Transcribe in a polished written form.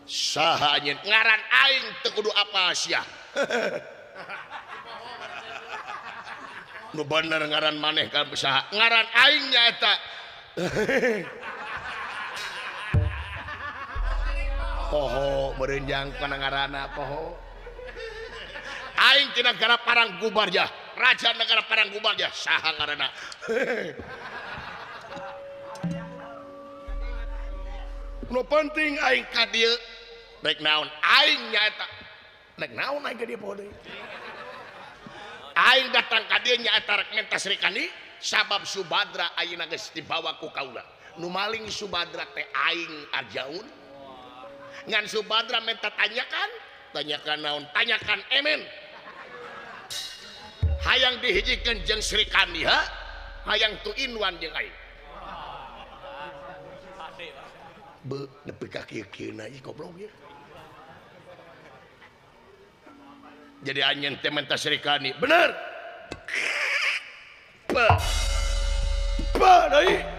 saha anjeun ngaran aing teu kudu apa sia nu bener ngaran maneh ka saha ngaran aing nya eta poho berenjang kana ngaranna poho aing ti negara Parang Gubarjah raja negara Parang Gubarjah saha ngaranna nu penting aing ka dieu rek naon aing nyaeta rek naon aing ka dieu poho deui aing datang ka dieu nyaeta rek menta Srikandi sabab Subadra ayeuna geus dibawa ku kaula nu maling Subadra teh aing arjaun ngan Subadra minta tanyakan naon tanyakan emen hayang dihijikeun jeung Srikandi ha hayang tu inwan jeung aing be nepi ka kieu-kieuna ieu goblok ieu jadi anjeun teh minta Srikandi bener ba deui